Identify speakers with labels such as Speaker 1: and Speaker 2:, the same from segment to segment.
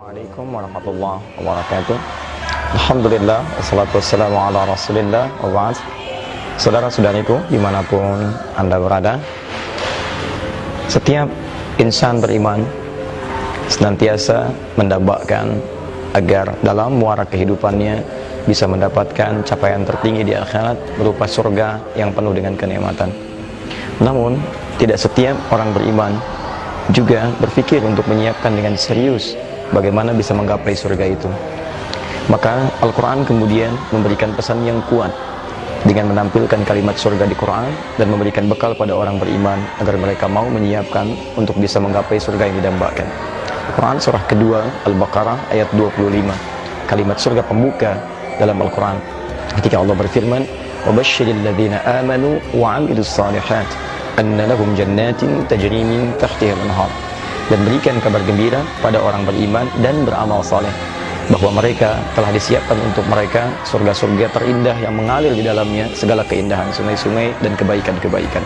Speaker 1: Assalamualaikum warahmatullahi wabarakatuh. Alhamdulillah, wassalatu wassalamu ala rasulillah wa ba'd. Saudara-saudariku dimanapun Anda berada, setiap insan beriman senantiasa mendambakan agar dalam muara kehidupannya bisa mendapatkan capaian tertinggi di akhirat berupa surga yang penuh dengan kenikmatan. Namun tidak setiap orang beriman juga berpikir untuk menyiapkan dengan serius bagaimana bisa menggapai surga itu. Maka Al-Quran kemudian memberikan pesan yang kuat dengan menampilkan kalimat surga di Quran dan memberikan bekal pada orang beriman agar mereka mau menyiapkan untuk bisa menggapai surga yang didambakan. Quran surah kedua Al-Baqarah ayat 25, kalimat surga pembuka dalam Al-Quran ketika Allah berfirman, وَبَشِّرِ الَّذِينَ آمَنُوا وَعَمِلُوا الصَّالِحَاتِ أَنَّ لَهُمْ جَنَّاتٍ تَجْرِي مِنْ تَحْتِهَا الْأَنْهَارُ. Dan berikan kabar gembira pada orang beriman dan beramal saleh bahwa mereka telah disiapkan untuk mereka surga-surga terindah yang mengalir di dalamnya segala keindahan sungai-sungai dan kebaikan-kebaikan.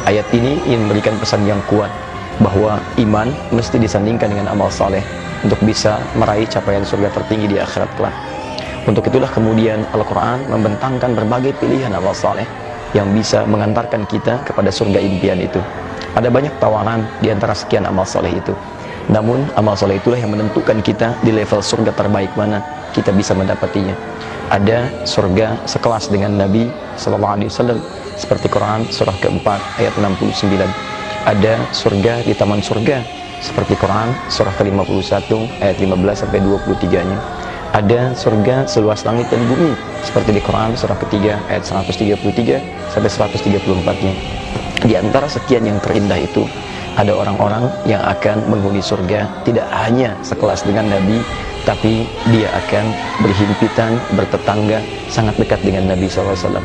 Speaker 1: Ayat ini ingin memberikan pesan yang kuat bahwa iman mesti disandingkan dengan amal saleh untuk bisa meraih capaian surga tertinggi di akhirat kelak. Untuk itulah kemudian Al-Quran membentangkan berbagai pilihan amal saleh yang bisa mengantarkan kita kepada surga impian itu. Ada banyak tawaran di antara sekian amal soleh itu. Namun amal soleh itulah yang menentukan kita di level surga terbaik mana kita bisa mendapatinya. Ada surga sekelas dengan Nabi SAW seperti Quran surah keempat ayat 69. Ada surga di taman surga seperti Quran surah ke-51 ayat 15 sampai 23-nya. Ada surga seluas langit dan bumi seperti di Quran surah ketiga ayat 133 sampai 134-nya. Di antara sekian yang terindah itu ada orang-orang yang akan menghuni surga tidak hanya sekelas dengan Nabi, tapi dia akan berhimpitan, bertetangga, sangat dekat dengan Nabi SAW.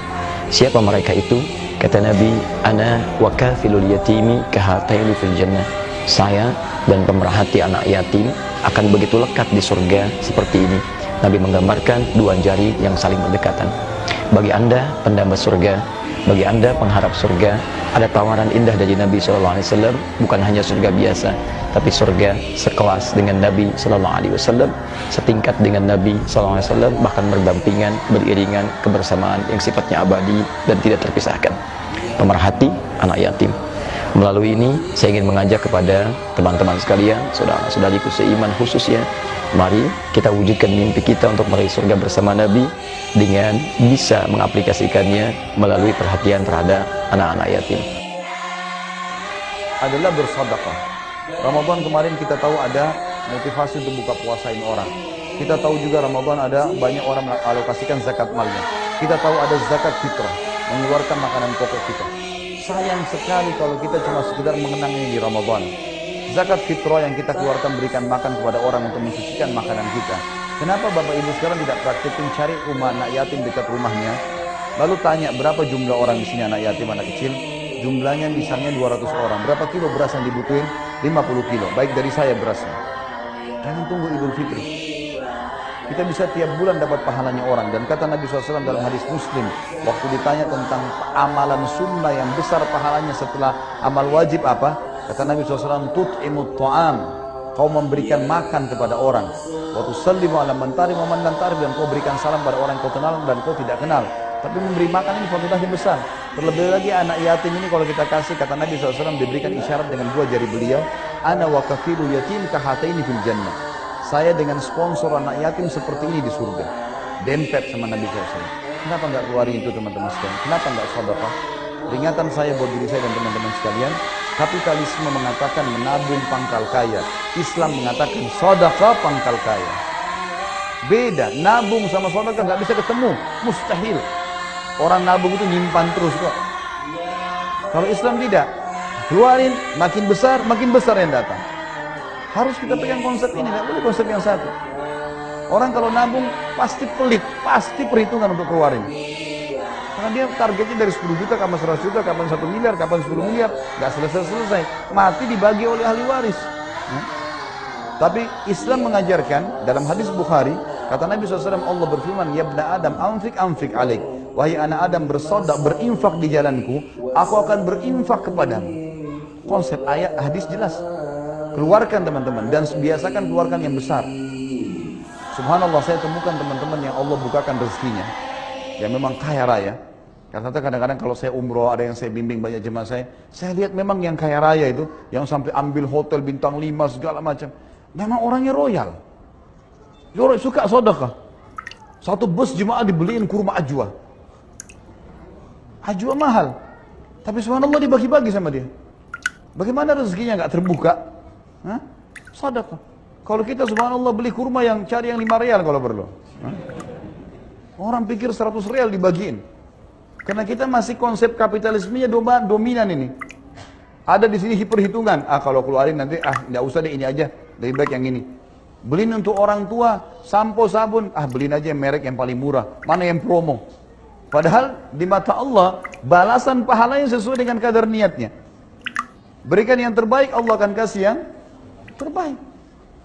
Speaker 1: Siapa mereka itu? Kata Nabi, ana wa kafilul yatimi kahataini fil jannah. Saya dan pemerhati anak yatim akan begitu lekat di surga seperti ini. Nabi menggambarkan dua jari yang saling berdekatan. Bagi Anda pendamba surga, bagi Anda pengharap surga, ada tawaran indah dari Nabi SAW, bukan hanya surga biasa, tapi surga sekelas dengan Nabi SAW, setingkat dengan Nabi SAW, bahkan berdampingan, beriringan, kebersamaan yang sifatnya abadi dan tidak terpisahkan. Pemerhati anak yatim. Melalui ini, saya ingin mengajak kepada teman-teman sekalian, saudara-saudariku seiman khususnya, mari kita wujudkan mimpi kita untuk meraih surga bersama Nabi dengan bisa mengaplikasikannya melalui perhatian terhadap anak-anak yatim.
Speaker 2: Adalah bersedekah. Ramadan kemarin kita tahu ada motivasi untuk buka puasain orang. Kita tahu juga Ramadan ada banyak orang mengalokasikan zakat malnya. Kita tahu ada zakat fitrah, mengeluarkan makanan pokok kita. Sayang sekali kalau kita cuma sekedar mengenang ini di Ramadan. Zakat fitrah yang kita keluarkan berikan makan kepada orang untuk mensucikan makanan kita. Kenapa Bapak Ibu sekarang tidak praktikin cari rumah anak yatim dekat rumahnya? Lalu tanya berapa jumlah orang di sini anak yatim, anak kecil? Jumlahnya misalnya 200 orang. Berapa kilo beras yang dibutuhin? 50 kilo. Baik dari saya berasnya. Jangan tunggu Idul Fitri. Kita bisa tiap bulan dapat pahalanya orang. Dan kata Nabi SAW dalam hadis Muslim, waktu ditanya tentang amalan sunnah yang besar pahalanya setelah amal wajib apa? Kata Nabi SAW, tut'imut ta'am. Kau memberikan makan kepada orang. Wa tusallimu ala man tarif wa man lam tarif, dan kau berikan salam pada orang yang kau kenal dan kau tidak kenal. Tapi memberi makan ini fadilahnya besar. Terlebih lagi anak yatim ini kalau kita kasih, kata Nabi SAW diberikan isyarat dengan dua jari beliau, ana wa kafilul yatim kahataini fil jannah. Saya dengan sponsor anak yatim seperti ini di surga. Dempet sama Nabi SAW. Kenapa enggak keluarin itu teman-teman sekalian? Kenapa enggak sedekah? Peringatan saya buat diri saya dan teman-teman sekalian, kapitalisme mengatakan menabung pangkal kaya, Islam mengatakan sedekah pangkal kaya. Beda, nabung sama sedekah nggak bisa ketemu, mustahil. Orang nabung itu nyimpan terus kok. Kalau Islam tidak, keluarin makin besar yang datang. Harus kita pegang konsep ini, nggak boleh konsep yang satu. Orang kalau nabung pasti pelit, pasti perhitungan untuk keluarin. Karena dia targetnya dari 10 juta, kapan 100 juta, kapan 1 miliar, kapan 10 miliar, nggak selesai-selesai. Mati dibagi oleh ahli waris. Tapi Islam mengajarkan dalam hadis Bukhari, kata Nabi SAW, Allah berfirman, ya ibna Adam, anfik alaik. Wahai anak Adam, bersodak, berinfak di jalanku, aku akan berinfak kepadamu. Konsep ayat hadis jelas. Keluarkan teman-teman, dan biasakan keluarkan yang besar. Subhanallah, saya temukan teman-teman yang Allah bukakan rezekinya, yang memang kaya raya. Karena kadang-kadang kalau saya umroh, ada yang saya bimbing banyak jemaah saya lihat memang yang kaya raya itu, yang sampai ambil hotel bintang 5 segala macam, memang orangnya royal. Dia suka sedekah. Satu bus jemaah dibeliin kurma ajwa. Ajwa mahal, tapi subhanallah dibagi-bagi sama dia. Bagaimana rezekinya nggak terbuka? Hah? Sedekah. Kalau kita subhanallah beli kurma yang cari yang 5 rial kalau perlu. Hah? Orang pikir 100 rial dibagiin. Karena kita masih konsep kapitalismenya dominan ini. Ada di sini hitung-hitungan. Kalau keluarin nanti, nggak usah deh, ini aja. Lebih baik yang ini. Beliin untuk orang tua, sampo, sabun. Beliin aja yang merek yang paling murah. Mana yang promo? Padahal di mata Allah, balasan pahalanya sesuai dengan kadar niatnya. Berikan yang terbaik, Allah akan kasih yang terbaik.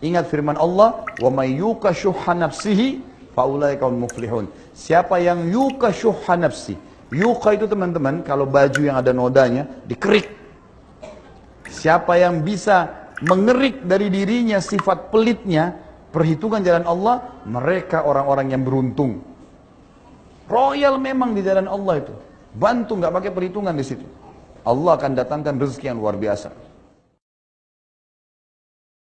Speaker 2: Ingat firman Allah, wa may yuqa syuhha nafsihi faulaika humul muflihun. Siapa yang yuqa syuhha nafsi. Yuqa itu teman-teman, kalau baju yang ada nodanya dikerik. Siapa yang bisa mengerik dari dirinya sifat pelitnya, perhitungan jalan Allah, mereka orang-orang yang beruntung. Royal memang di jalan Allah itu. Bantu, nggak pakai perhitungan di situ. Allah akan datangkan rezeki yang luar biasa.